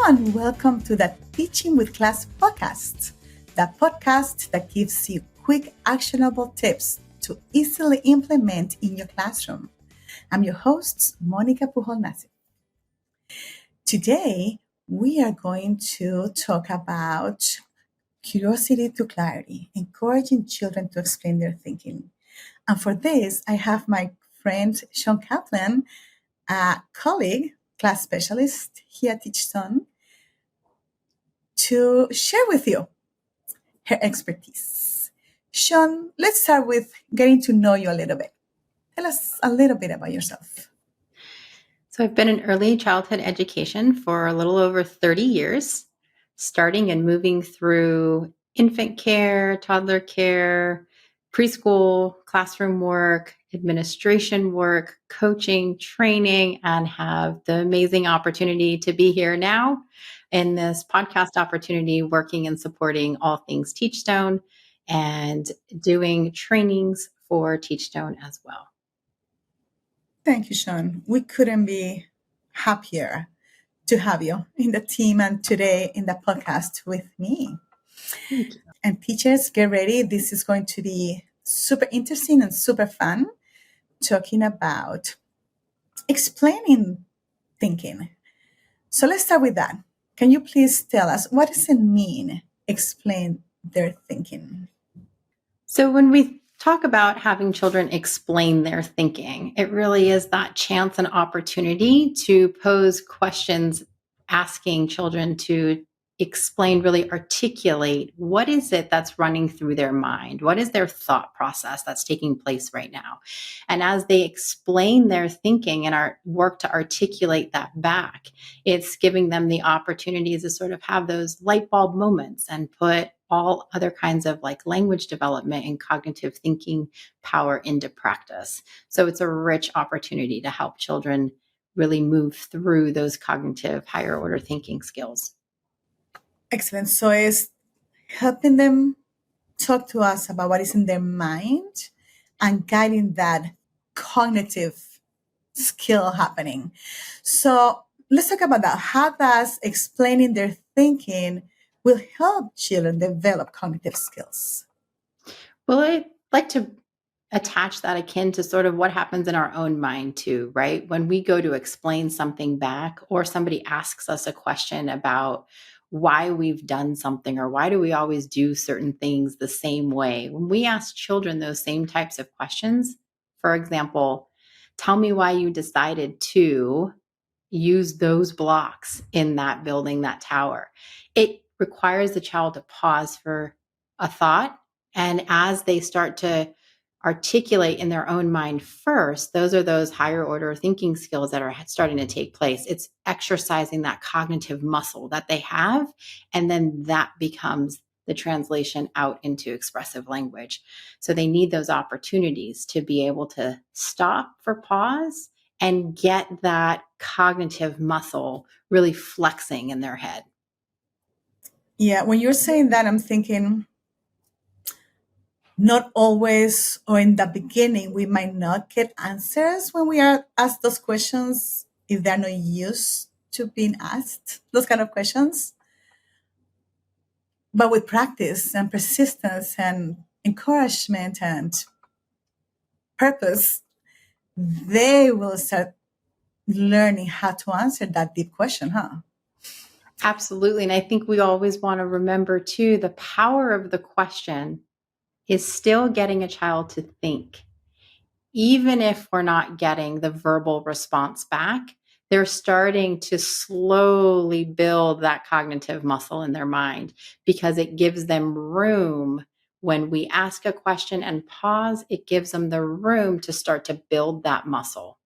and welcome to the Teaching with Class podcast, the podcast that gives you quick, actionable tips to easily implement in your classroom. I'm your host, Monica Pujol-Nasif. Today, we are going to talk about curiosity to clarity, encouraging children to explain their thinking. And for this, I have my friend, Shawn Kaplan, a colleague, class specialist here at Teachstone, to share with you her expertise. Shawn, let's start with getting to know you a little bit. Tell us a little bit about yourself. So I've been in early childhood education for a little over 30 years, starting and moving through infant care, toddler care, preschool, classroom work, administration work, coaching, training, and have the amazing opportunity to be here now in this podcast opportunity, working and supporting all things Teachstone and doing trainings for Teachstone as well. Thank you, Shawn. We couldn't be happier to have you in the team and today in the podcast with me. Thank you. And teachers, get ready. This is going to be super interesting and super fun, talking about explaining thinking. So let's start with that. Can you please tell us, what does it mean, explain their thinking? So when we talk about having children explain their thinking, it really is that chance and opportunity to pose questions, asking children to explain, really articulate what is it that's running through their mind? What is their thought process that's taking place right now? And as they explain their thinking and work to articulate that back, it's giving them the opportunities to sort of have those light bulb moments and put all other kinds of like language development and cognitive thinking power into practice. So it's a rich opportunity to help children really move through those cognitive higher order thinking skills. Excellent. So it's helping them talk to us about what is in their mind and guiding that cognitive skill happening. So let's talk about that. How does explaining their thinking will help children develop cognitive skills? Well, I like to attach that akin to sort of what happens in our own mind too, right? When we go to explain something back or somebody asks us a question about why we've done something or why do we always do certain things the same way. When we ask children those same types of questions, for example, tell me why you decided to use those blocks in that building, that tower. It requires the child to pause for a thought. And as they start to articulate in their own mind first, those are those higher order thinking skills that are starting to take place. It's exercising that cognitive muscle that they have. And then that becomes the translation out into expressive language. So they need those opportunities to be able to stop for pause and get that cognitive muscle really flexing in their head. Yeah, when you're saying that, I'm thinking not always, or in the beginning, we might not get answers when we are asked those questions if they're not used to being asked those kind of questions. But with practice and persistence and encouragement and purpose, they will start learning how to answer that deep question, huh? Absolutely. And I think we always want to remember too, the power of the question is still getting a child to think. Even if we're not getting the verbal response back, they're starting to slowly build that cognitive muscle in their mind because it gives them room. When we ask a question and pause, it gives them the room to start to build that muscle.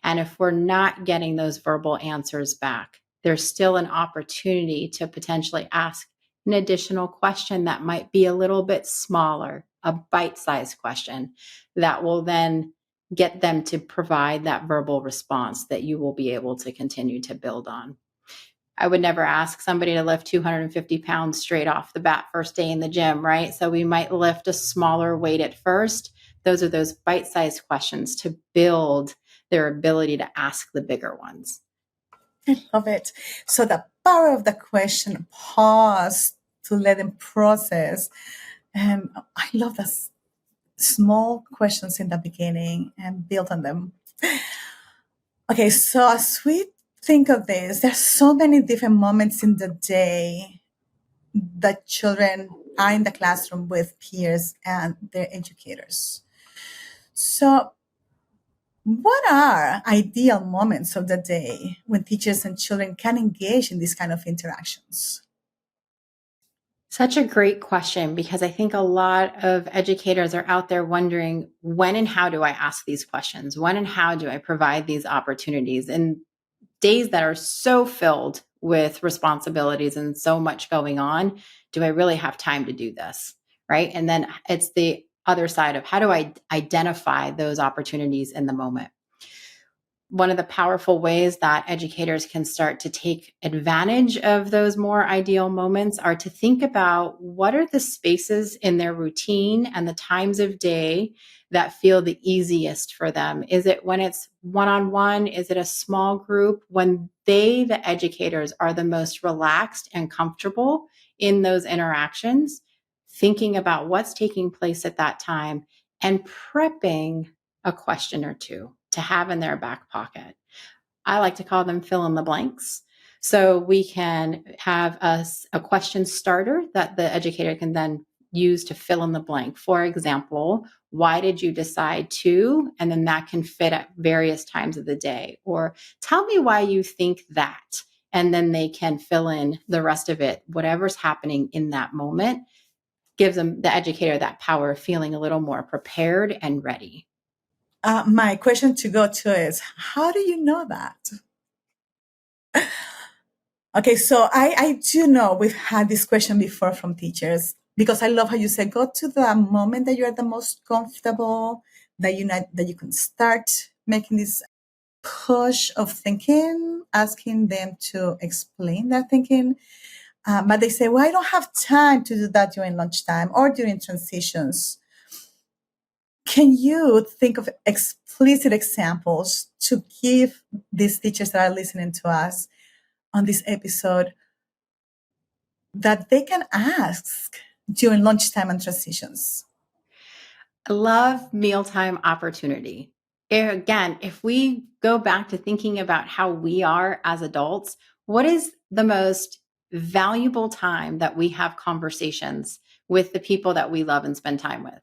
And if we're not getting those verbal answers back, there's still an opportunity to potentially ask an additional question that might be a little bit smaller, a bite-sized question that will then get them to provide that verbal response that you will be able to continue to build on. I would never ask somebody to lift 250 pounds straight off the bat first day in the gym, right? So we might lift a smaller weight at first. Those are those bite-sized questions to build their ability to ask the bigger ones. I love it. So the power of the question, pause to let them process. And I love the small questions in the beginning and build on them. Okay, so as we think of this, there's so many different moments in the day that children are in the classroom with peers and their educators. So what are ideal moments of the day when teachers and children can engage in these kind of interactions? Such a great question, because I think a lot of educators are out there wondering, when and how do I ask these questions? When and how do I provide these opportunities in days that are so filled with responsibilities and so much going on? Do I really have time to do this? Right. And then it's the other side of, how do I identify those opportunities in the moment? One of the powerful ways that educators can start to take advantage of those more ideal moments are to think about, what are the spaces in their routine and the times of day that feel the easiest for them? Is it when it's one-on-one? Is it a small group? When they, the educators, are the most relaxed and comfortable in those interactions, thinking about what's taking place at that time and prepping a question or two to have in their back pocket. I like to call them fill in the blanks. So we can have a question starter that the educator can then use to fill in the blank. For example, why did you decide to? And then that can fit at various times of the day. Or tell me why you think that. And then they can fill in the rest of it. Whatever's happening in that moment gives them, the educator, that power of feeling a little more prepared and ready. My question to go to is, how do you know that? Okay, so I do know we've had this question before from teachers, because I love how you said, go to the moment that you're the most comfortable, that that you can start making this push of thinking, asking them to explain their thinking. But they say, well, I don't have time to do that during lunchtime or during transitions. Can you think of explicit examples to give these teachers that are listening to us on this episode that they can ask during lunchtime and transitions? I love mealtime opportunity. Again, if we go back to thinking about how we are as adults, what is the most valuable time that we have conversations with the people that we love and spend time with?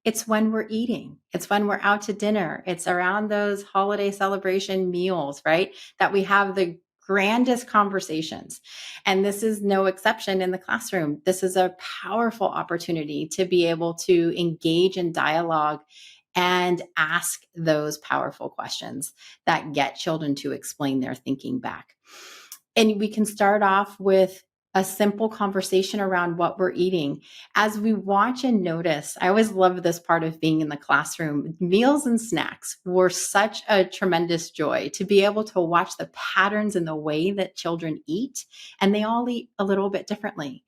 It's when we're eating. It's when we're out to dinner. It's around those holiday celebration meals, right? That we have the grandest conversations. And this is no exception in the classroom. This is a powerful opportunity to be able to engage in dialogue and ask those powerful questions that get children to explain their thinking back. And we can start off with a simple conversation around what we're eating. As we watch and notice, I always love this part of being in the classroom. Meals and snacks were such a tremendous joy to be able to watch the patterns in the way that children eat, and they all eat a little bit differently.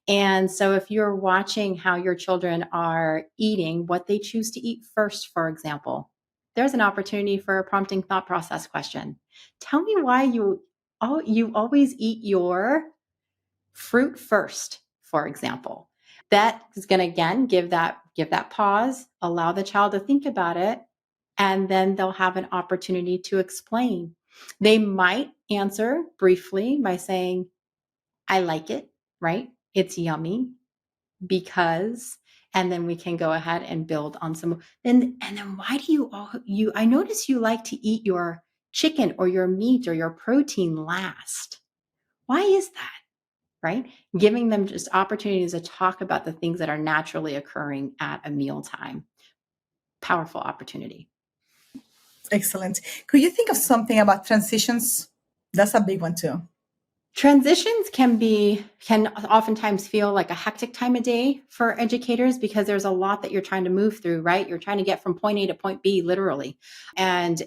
And so if you're watching how your children are eating, what they choose to eat first, for example, there's an opportunity for a prompting thought process question. Tell me why you always eat your fruit first, for example. That is going to, again, give that pause, allow the child to think about it, and then they'll have an opportunity to explain. They might answer briefly by saying, I like it, right? It's yummy because, and then we can go ahead and build on some. And then why do I notice you like to eat your chicken or your meat or your protein last. Why is that? Right? Giving them just opportunities to talk about the things that are naturally occurring at a mealtime. Powerful opportunity. Excellent. Could you think of something about transitions? That's a big one too. Transitions can oftentimes feel like a hectic time of day for educators, because there's a lot that you're trying to move through, right? You're trying to get from point A to point B, literally. And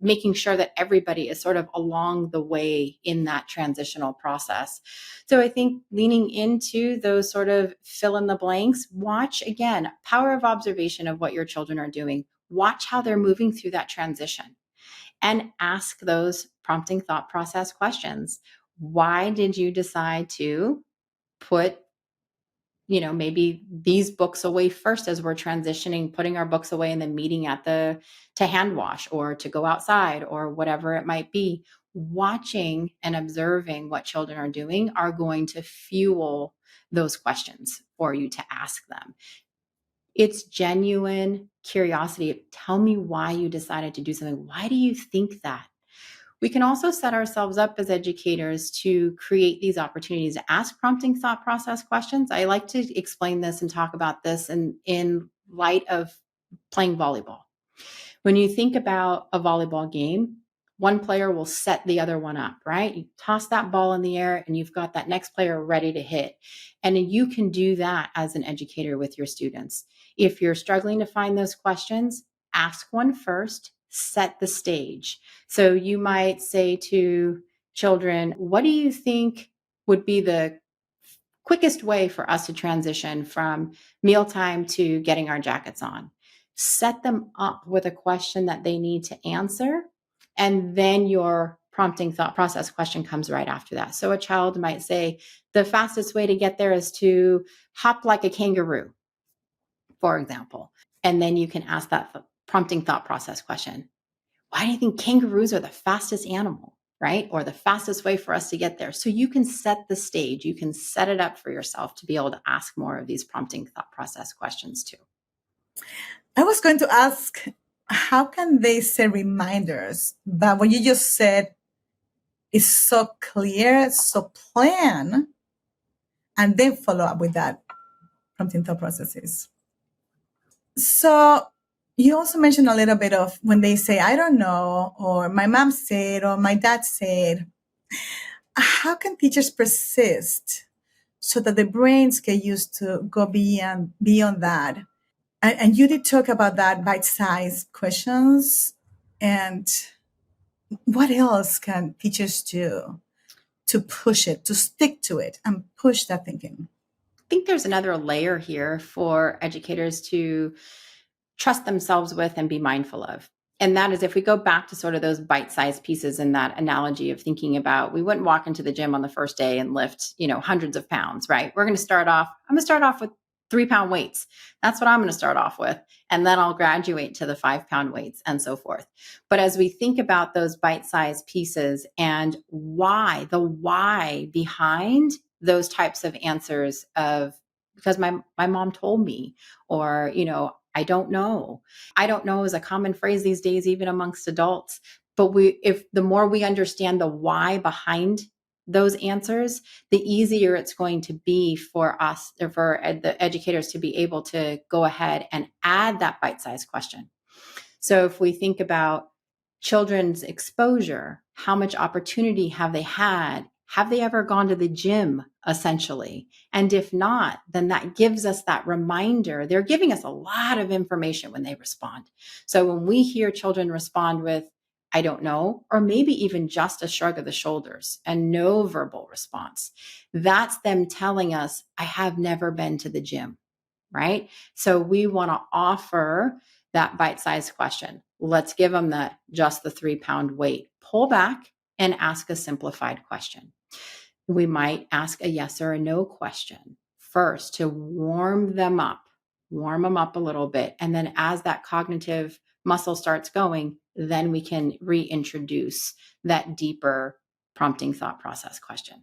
making sure that everybody is sort of along the way in that transitional process. So I think leaning into those sort of fill in the blanks, watch again, power of observation of what your children are doing. Watch how they're moving through that transition. and ask those prompting thought process questions. Why did you decide to put, maybe these books away first as we're transitioning, putting our books away and then meeting to hand wash or to go outside or whatever it might be? Watching and observing what children are doing are going to fuel those questions for you to ask them. It's genuine curiosity. Tell me why you decided to do something. Why do you think that? We can also set ourselves up as educators to create these opportunities to ask prompting thought process questions. I like to explain this and talk about this in light of playing volleyball. When you think about a volleyball game, one player will set the other one up, right? You toss that ball in the air and you've got that next player ready to hit. And you can do that as an educator with your students. If you're struggling to find those questions, ask one first, set the stage. So you might say to children, what do you think would be the quickest way for us to transition from mealtime to getting our jackets on? Set them up with a question that they need to answer, and then your prompting thought process question comes right after that. So a child might say, the fastest way to get there is to hop like a kangaroo, for example. And then you can ask that prompting thought process question. Why do you think kangaroos are the fastest animal, right? Or the fastest way for us to get there? So you can set the stage, you can set it up for yourself to be able to ask more of these prompting thought process questions too. I was going to ask, how can they set reminders? But what you just said is so clear, so plan, and then follow up with that prompting thought processes. So you also mentioned a little bit of when they say, I don't know, or my mom said, or my dad said. How can teachers persist so that the brains get used to go beyond that? And you did talk about that bite-sized questions. And what else can teachers do to push it, to stick to it and push that thinking? I think there's another layer here for educators to trust themselves with and be mindful of. And that is, if we go back to sort of those bite-sized pieces in that analogy of thinking about, we wouldn't walk into the gym on the first day and lift, hundreds of pounds, right? I'm going to start off with 3-pound weights. That's what I'm going to start off with. And then I'll graduate to the 5-pound weights and so forth. But as we think about those bite-sized pieces and the why behind those types of answers of, because my mom told me, or, I don't know. I don't know is a common phrase these days, even amongst adults. But if the more we understand the why behind those answers, the easier it's going to be for us, or for the educators to be able to go ahead and add that bite-sized question. So if we think about children's exposure, how much opportunity have they had? Have they ever gone to the gym, essentially? And if not, then that gives us that reminder. They're giving us a lot of information when they respond. So when we hear children respond with, I don't know, or maybe even just a shrug of the shoulders and no verbal response, that's them telling us, I have never been to the gym, right? So we want to offer that bite-sized question. Let's give them just the 3-pound weight. Pull back and ask a simplified question. We might ask a yes or a no question first to warm them up a little bit. And then as that cognitive muscle starts going, then we can reintroduce that deeper prompting thought process question.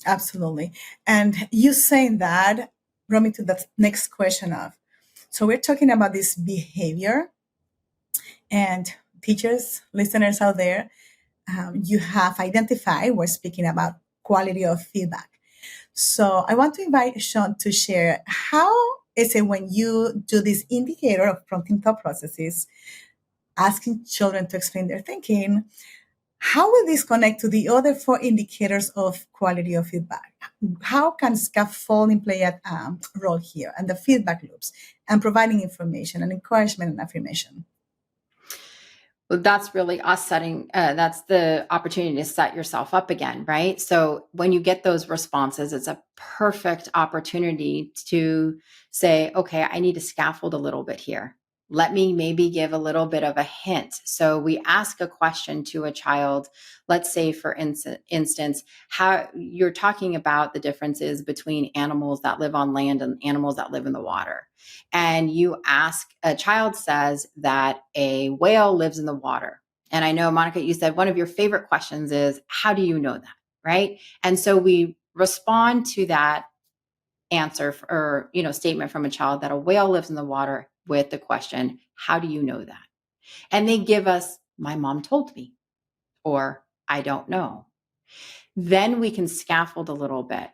Absolutely. And you saying that brought me to the next question of, so we're talking about this behavior, and teachers, listeners out there, you have identified, we're speaking about quality of feedback. So I want to invite Shawn to share, how is it when you do this indicator of prompting thought processes, asking children to explain their thinking, how will this connect to the other 4 indicators of quality of feedback? How can scaffolding play a role here, and the feedback loops, and providing information and encouragement and affirmation? Well, that's really us that's the opportunity to set yourself up again, right? So when you get those responses, it's a perfect opportunity to say, okay, I need to scaffold a little bit here. let me maybe give a little bit of a hint. So we ask a question to a child. Let's say, for instance, how you're talking about the differences between animals that live on land and animals that live in the water. And you ask, a child says that a whale lives in the water. And I know, Monica, you said one of your favorite questions is, how do you know that? Right. And so we respond to that answer or statement from a child that a whale lives in the water with the question, how do you know that? And they give us, my mom told me, or I don't know. Then we can scaffold a little bit,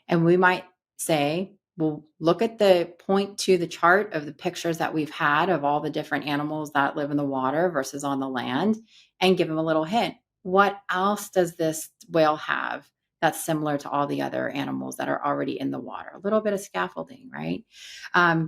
and we might say, well, look at point to the chart of the pictures that we've had of all the different animals that live in the water versus on the land, and give them a little hint. What else does this whale have that's similar to all the other animals that are already in the water? A little bit of scaffolding, right?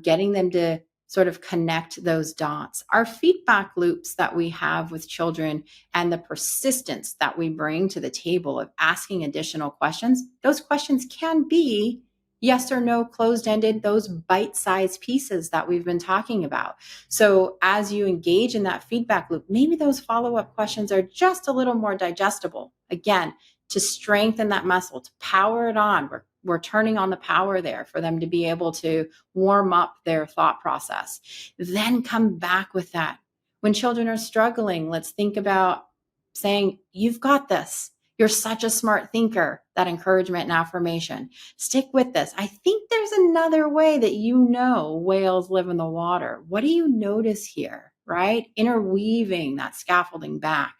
Getting them to sort of connect those dots. Our feedback loops that we have with children and the persistence that we bring to the table of asking additional questions, those questions can be yes or no, closed-ended, those bite-sized pieces that we've been talking about. So as you engage in that feedback loop, maybe those follow-up questions are just a little more digestible. Again, to strengthen that muscle, to power it on. We're turning on the power there for them to be able to warm up their thought process. Then come back with that. When children are struggling, let's think about saying, you've got this. You're such a smart thinker. That encouragement and affirmation. Stick with this. I think there's another way that whales live in the water. What do you notice here? Right? Interweaving that scaffolding back.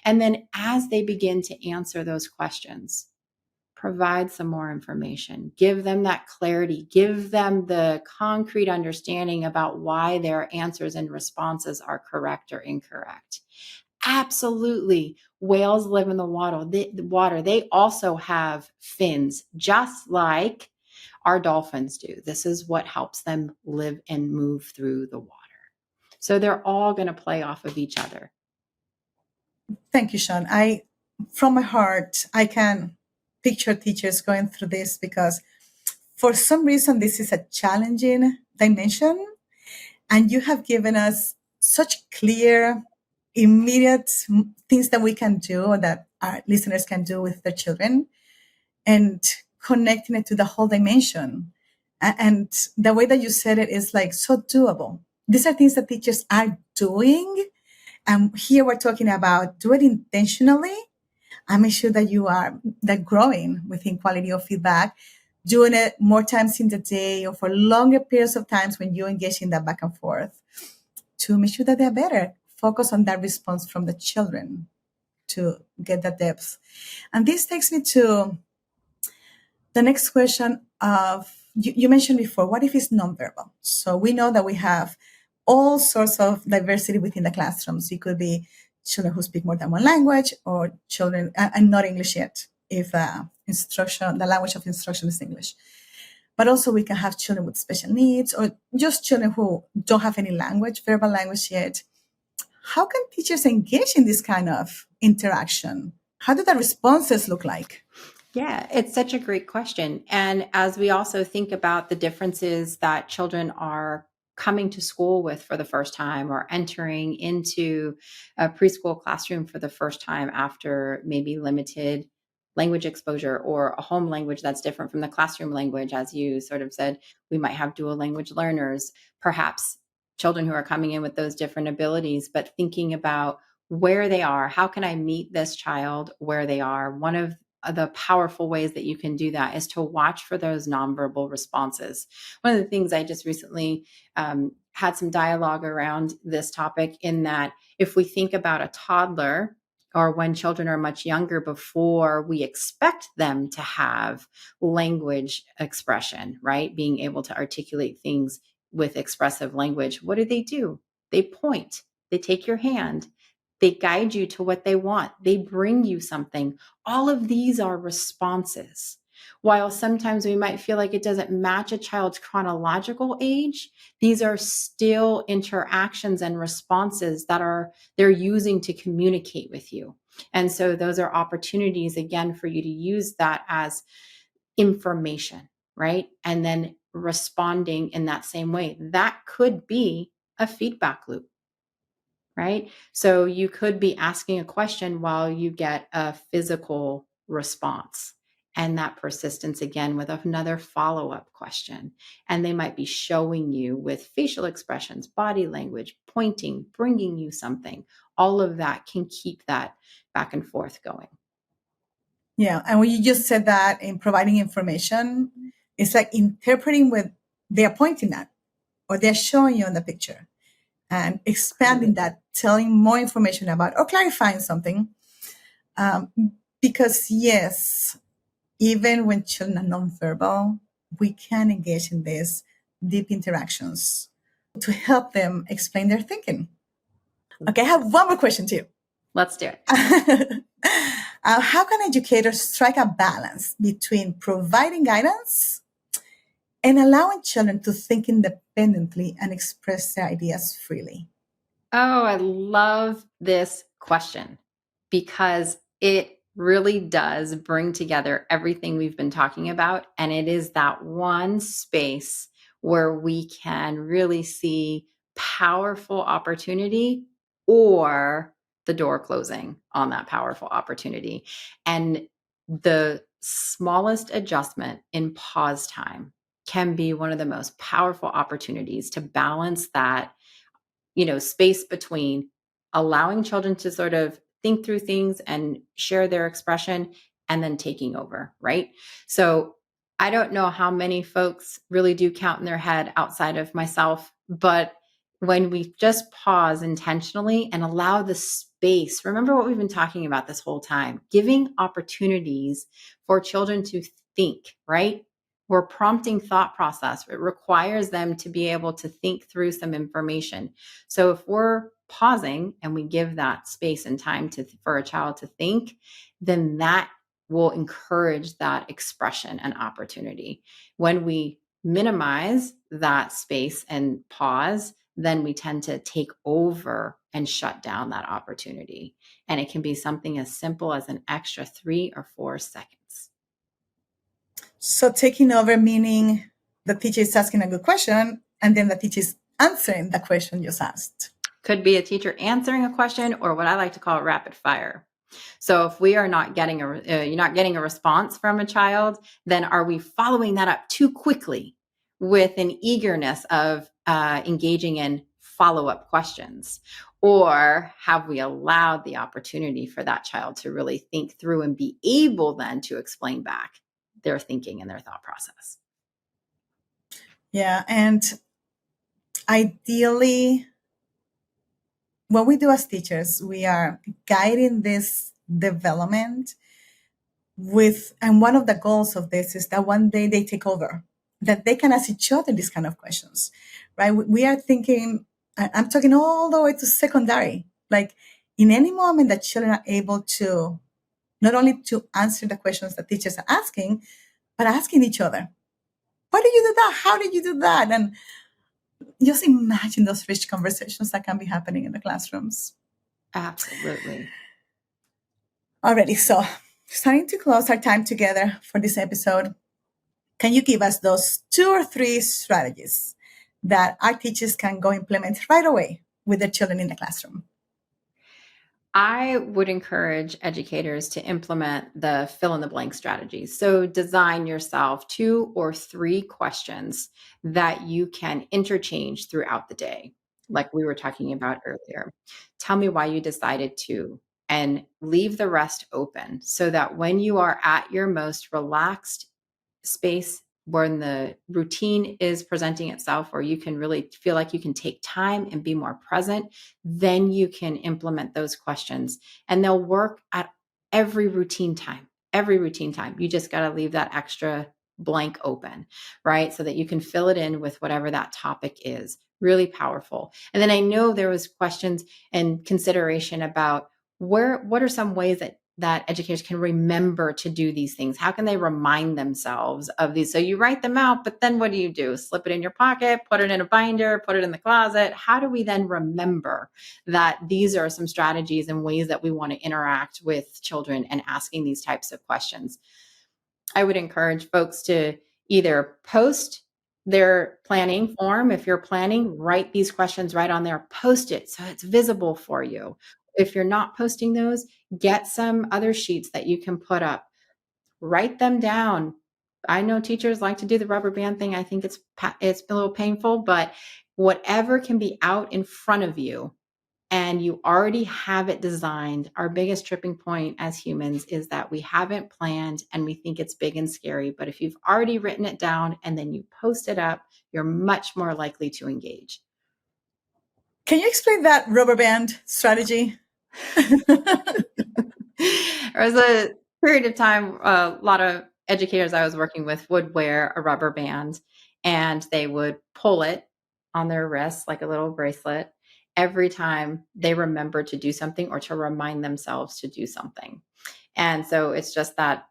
And then as they begin to answer those questions, provide some more information, give them that clarity, give them the concrete understanding about why their answers and responses are correct or incorrect. Absolutely. Whales live in the water. They also have fins, just like our dolphins do. This is what helps them live and move through the water. So they're all going to play off of each other. Thank you, Shawn. From my heart, I can picture teachers going through this because for some reason, this is a challenging dimension. And you have given us such clear, immediate things that we can do or that our listeners can do with their children and connecting it to the whole dimension. And the way that you said it is like so doable. These are things that teachers are doing. And here we're talking about do it intentionally and make sure that you are that growing within quality of feedback, doing it more times in the day or for longer periods of times when you engage in that back and forth to make sure that they're better. Focus on that response from the children to get that depth. And this takes me to the next question of you mentioned before, what if it's nonverbal? So we know that we have all sorts of diversity within the classrooms. It could be children who speak more than one language or children and not English yet if the language of instruction is English. But also we can have children with special needs or just children who don't have any verbal language yet. How can teachers engage in this kind of interaction? How do the responses look like? Yeah, it's such a great question. And as we also think about the differences that children are coming to school with for the first time or entering into a preschool classroom for the first time after maybe limited language exposure or a home language that's different from the classroom language, as you sort of said, we might have dual language learners, perhaps children who are coming in with those different abilities, but thinking about where they are, how can I meet this child where they are? One of the powerful ways that you can do that is to watch for those nonverbal responses. One of the things I just recently had some dialogue around this topic in that if we think about a toddler or when children are much younger before we expect them to have language expression, right? Being able to articulate things with expressive language, what do? They point, they take your hand, they guide you to what they want, they bring you something. All of these are responses. While sometimes we might feel like it doesn't match a child's chronological age, these are still interactions and responses that they're using to communicate with you. And so those are opportunities, again, for you to use that as information, right? And then responding in that same way. That could be a feedback loop, right? So you could be asking a question while you get a physical response. And that persistence again with another follow-up question. And they might be showing you with facial expressions, body language, pointing, bringing you something. All of that can keep that back and forth going. Yeah. And when you just said that in providing information, it's like interpreting what they're pointing at or they're showing you on the picture and expanding that, telling more information about or clarifying something. Um, because, yes, even when children are nonverbal, we can engage in these deep interactions to help them explain their thinking. Okay, I have one more question too. Let's do it. How can educators strike a balance between providing guidance and allowing children to think independently and express their ideas freely? Oh, I love this question because it really does bring together everything we've been talking about. And it is that one space where we can really see powerful opportunity or the door closing on that powerful opportunity. And the smallest adjustment in pause time can be one of the most powerful opportunities to balance that space between allowing children to sort of think through things and share their expression and then taking over, right? So I don't know how many folks really do count in their head outside of myself, but when we just pause intentionally and allow the space, remember what we've been talking about this whole time, giving opportunities for children to think, right? We're prompting thought process. It requires them to be able to think through some information. So if we're pausing and we give that space and time for a child to think, then that will encourage that expression and opportunity. When we minimize that space and pause, then we tend to take over and shut down that opportunity. And it can be something as simple as an extra 3 or 4 seconds. So taking over meaning the teacher is asking a good question and then the teacher is answering the question just asked. Could be a teacher answering a question or what I like to call rapid fire. So if we are not getting you're not getting a response from a child, then are we following that up too quickly with an eagerness of engaging in follow-up questions? Or have we allowed the opportunity for that child to really think through and be able then to explain back their thinking and their thought process? Yeah. And ideally, what we do as teachers, we are guiding this development and one of the goals of this is that one day they take over, that they can ask each other these kind of questions, right? We are thinking, I'm talking all the way to secondary, like in any moment that children are able to not only to answer the questions that teachers are asking, but asking each other, why did you do that? How did you do that? And just imagine those rich conversations that can be happening in the classrooms. Absolutely. Alrighty, so starting to close our time together for this episode, can you give us those 2 or 3 strategies that our teachers can go implement right away with their children in the classroom? I would encourage educators to implement the fill in the blank strategies. So design yourself 2 or 3 questions that you can interchange throughout the day, like we were talking about earlier. Tell me why you decided to, and leave the rest open so that when you are at your most relaxed space when the routine is presenting itself, or you can really feel like you can take time and be more present, then you can implement those questions and they'll work at every routine time. Every routine time. You just got to leave that extra blank open, right? So that you can fill it in with whatever that topic is. Really powerful. And then I know there was questions and consideration about what are some ways that educators can remember to do these things? How can they remind themselves of these? So you write them out, but then what do you do? Slip it in your pocket, put it in a binder, put it in the closet. How do we then remember that these are some strategies and ways that we want to interact with children and asking these types of questions? I would encourage folks to either post their planning form. If you're planning, write these questions right on there, post it so it's visible for you. If you're not posting those, get some other sheets that you can put up. Write them down. I know teachers like to do the rubber band thing. I think it's a little painful, but whatever can be out in front of you and you already have it designed. Our biggest tripping point as humans is that we haven't planned and we think it's big and scary. But if you've already written it down and then you post it up, you're much more likely to engage. Can you explain that rubber band strategy? There was a period of time, a lot of educators I was working with would wear a rubber band and they would pull it on their wrist like a little bracelet every time they remembered to do something or to remind themselves to do something. And so it's just that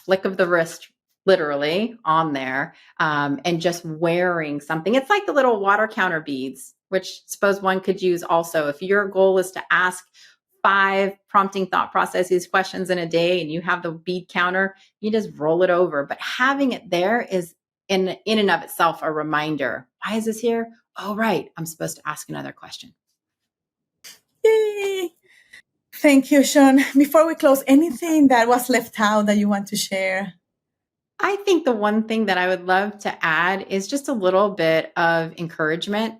flick of the wrist literally on there, and just wearing something. It's like the little water counter beads, which suppose one could use also. If your goal is to ask 5 prompting thought processes questions in a day and you have the bead counter, you just roll it over. But having it there is in and of itself a reminder. Why is this here? Oh, right. I'm supposed to ask another question. Yay. Thank you, Shawn. Before we close, anything that was left out that you want to share? I think the one thing that I would love to add is just a little bit of encouragement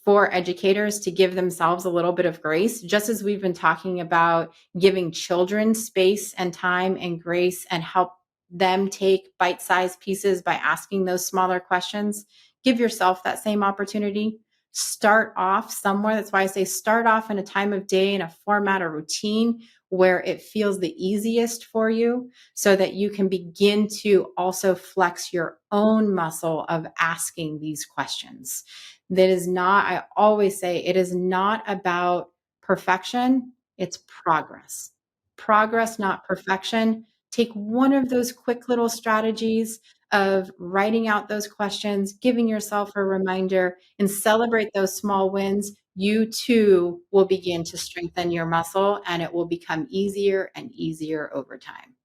for educators to give themselves a little bit of grace, just as we've been talking about giving children space and time and grace and help them take bite-sized pieces by asking those smaller questions. Give yourself that same opportunity. Start off somewhere. That's why I say start off in a time of day, in a format or routine where it feels the easiest for you, so that you can begin to also flex your own muscle of asking these questions. That is not, I always say, it is not about perfection, it's progress. Progress, not perfection. Take one of those quick little strategies of writing out those questions, giving yourself a reminder, and celebrate those small wins. You too will begin to strengthen your muscle and it will become easier and easier over time.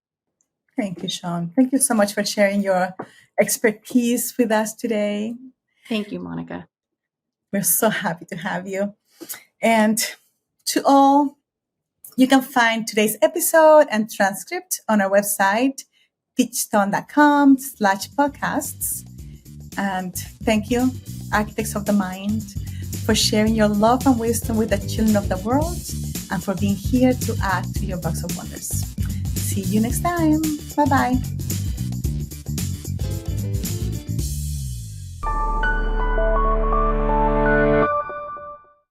Thank you, Shawn. Thank you so much for sharing your expertise with us today. Thank you, Monica. We're so happy to have you. And to all, you can find today's episode and transcript on our website, teachstone.com/podcasts. And thank you, Architects of the Mind, for sharing your love and wisdom with the children of the world and for being here to add to your box of wonders. See you next time. Bye-bye.